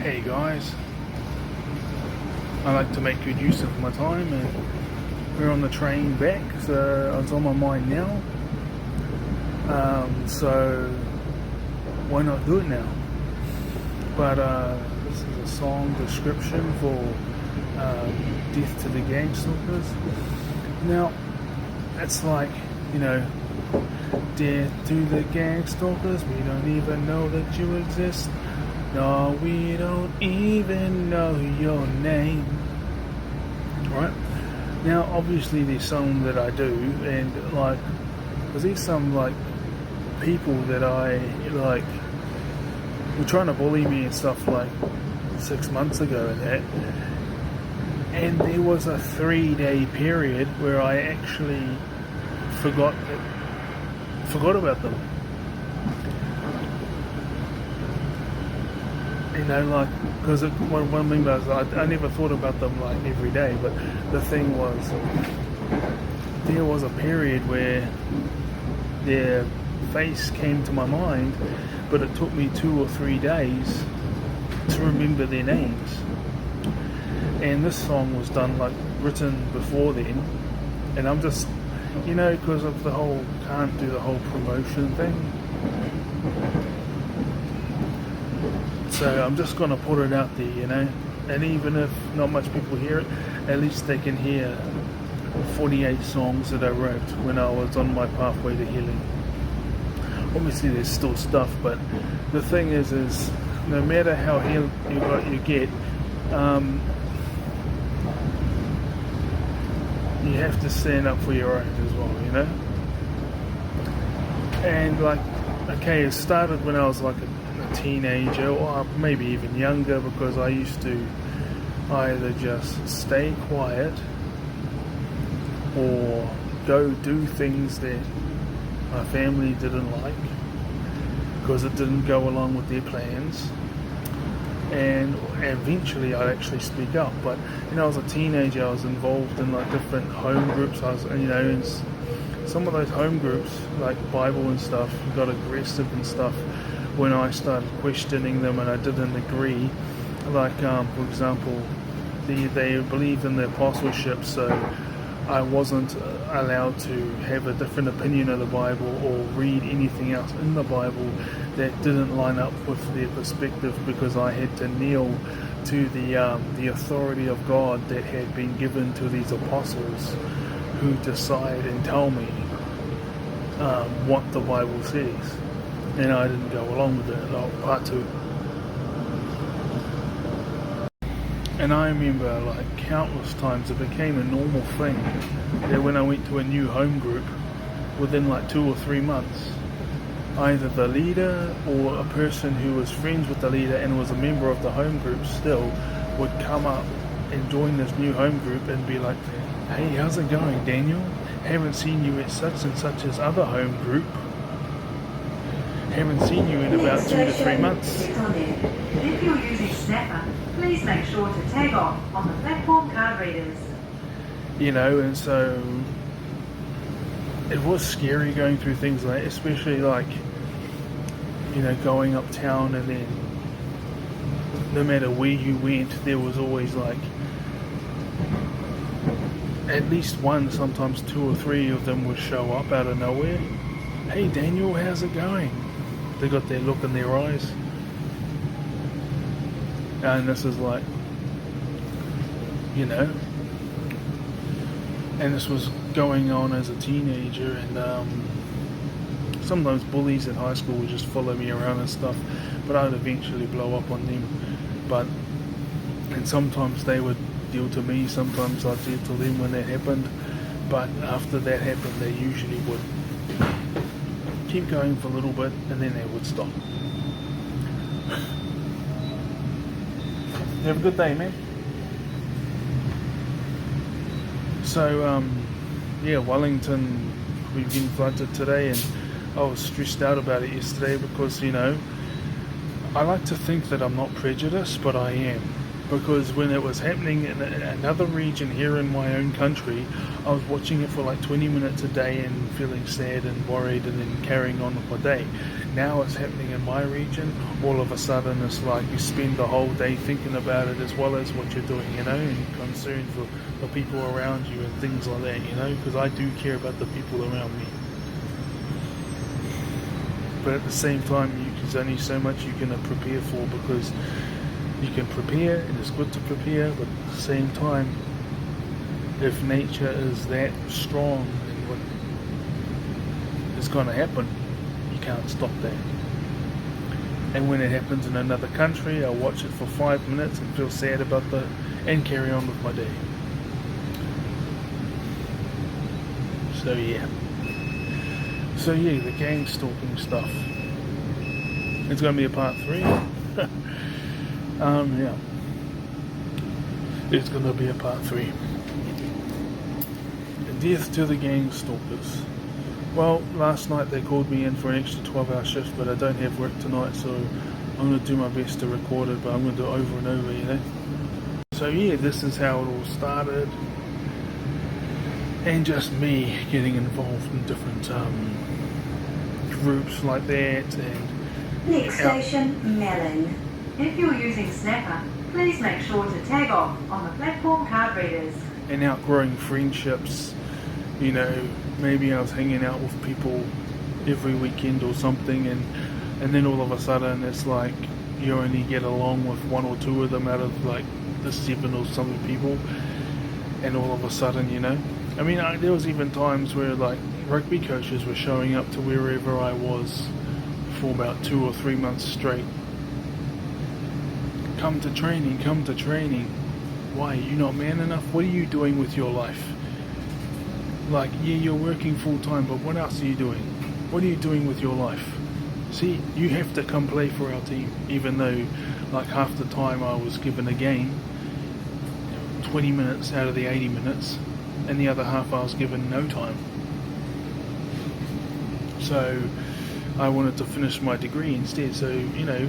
Hey guys, I like to make good use of my time, and we're on the train back, so it's on my mind now. So why not do it now? But this is a song description for Death to the Gangstalkers. Now, it's like, death to the gangstalkers, we don't even know that you exist. No, we don't even know your name. Right? Now, obviously, there's some that I do, and because there's some people that I were trying to bully me and stuff 6 months ago and that. And there was a 3-day period where I actually forgot about them. Because one thing was I never thought about them every day, but the thing was there was a period where their face came to my mind, but it took me 2 or 3 days to remember their names. And this song was written before then, and I'm just, because of the whole, can't do the whole promotion thing. So I'm just going to put it out there, and even if not much people hear it, at least they can hear 48 songs that I wrote when I was on my pathway to healing. Obviously there's still stuff, but the thing is no matter how healed you get, you have to stand up for your own as well, And okay, it started when I was a teenager, or maybe even younger, because I used to either just stay quiet or go do things that my family didn't like because it didn't go along with their plans, and eventually I'd actually speak up. But I was a teenager, I was involved in different home groups. I was in some of those home groups, Bible and stuff, got aggressive and stuff when I started questioning them and I didn't agree. For example, they believed in the apostleship, so I wasn't allowed to have a different opinion of the Bible or read anything else in the Bible that didn't line up with their perspective, because I had to kneel to the authority of God that had been given to these apostles, who decide and tell me what the Bible says. And I didn't go along with it. Part 2. And I remember countless times it became a normal thing that when I went to a new home group, within 2 or 3 months, either the leader or a person who was friends with the leader and was a member of the home group still would come up and join this new home group and be like, "Hey, how's it going, Daniel? Haven't seen you at such and such as other home group. Haven't seen you in about 2 to 3 months." If you're using Snapper, please make sure to tag off on the platform card readers. And so it was scary going through things like that, especially going uptown, and then no matter where you went, there was always at least one, sometimes 2 or 3 of them would show up out of nowhere. "Hey Daniel, how's it going?" They got their look in their eyes. And this is and this was going on as a teenager, and sometimes bullies in high school would just follow me around and stuff, but I'd eventually blow up on them. And sometimes they would deal to me, sometimes I'd deal to them when that happened, but after that happened, they usually would keep going for a little bit, and then they would stop. You have a good day, man. So, Wellington, we've been flooded today, and I was stressed out about it yesterday because, I like to think that I'm not prejudiced, but I am. because when it was happening in another region here in my own country, I was watching it for like 20 minutes a day and feeling sad and worried and then carrying on with my day. Now it's happening in my region, all of a sudden it's like you spend the whole day thinking about it as well as what you're doing, you know, and concerned for the people around you and things like that, you know, because I do care about the people around me. But at the same time, there's only so much you can prepare for, because you can prepare and it's good to prepare, but at the same time, if nature is that strong and what is going to happen, you can't stop that. And when it happens in another country, I'll watch it for 5 minutes and feel sad about and carry on with my day. So yeah, the gang stalking stuff. It's going to be a part 3. Yeah. It's going to be a part 3. Death to the gang stalkers. Well, last night they called me in for an extra 12-hour shift, but I don't have work tonight, so I'm going to do my best to record it, but I'm going to do it over and over, you know. So yeah, this is how it all started. And just me getting involved in different groups like that. And next station, Melon. If you're using Snapper, please make sure to tag off on the platform card readers. And outgrowing friendships, you know, maybe I was hanging out with people every weekend or something, and then all of a sudden it's like you only get along with 1 or 2 of them out of like the 7 or something people, and all of a sudden, you know, I mean, there was even times where like rugby coaches were showing up to wherever I was for about 2 or 3 months straight. Come to training. Why? You're not man enough? What are you doing with your life? Like, yeah, you're working full time, but what else are you doing? What are you doing with your life? See, you have to come play for our team, even though like half the time I was given a game, 20 minutes out of the 80 minutes, and the other half I was given no time. So I wanted to finish my degree instead, so, you know.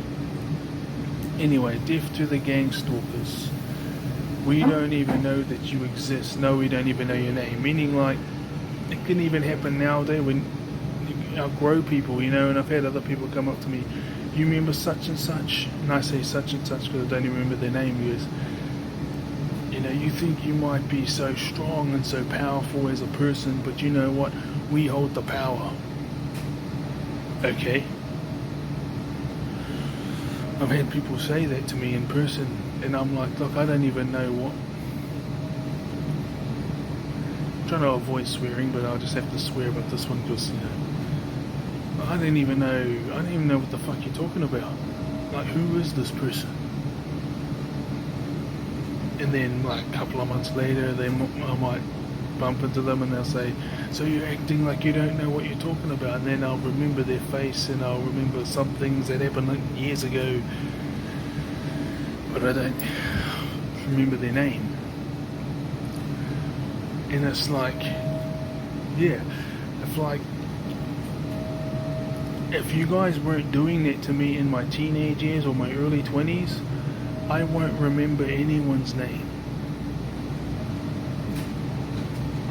Anyway, death to the gang stalkers. We don't even know that you exist. No, we don't even know your name. Meaning, like, it can even happen nowadays when you outgrow people, you know, and I've had other people come up to me, you remember such and such? And I say such and such because I don't even remember their name, because, you know, you think you might be so strong and so powerful as a person, but you know what? We hold the power. Okay? I've had people say that to me in person, and I'm like, look, I don't even know what. I'm trying to avoid swearing, but I'll just have to swear about this one because, you know, I don't even know what the fuck you're talking about. Like, who is this person? And then, like, a couple of months later, I might bump into them and they'll say, so you're acting like you don't know what you're talking about, and then I'll remember their face and I'll remember some things that happened like years ago, but I don't remember their name. And it's like, yeah, if you guys weren't doing that to me in my teenage years or my early 20s, I won't remember anyone's name.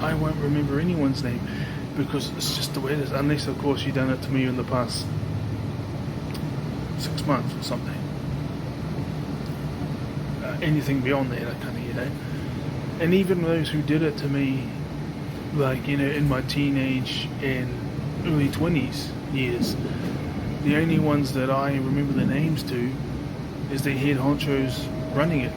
I won't remember anyone's name, because it's just the way it is, unless of course you've done it to me in the past 6 months or something. Anything beyond that, I kind of, you know. And even those who did it to me, like, you know, in my teenage and early 20s years, the only ones that I remember the names to is the head honchos running it.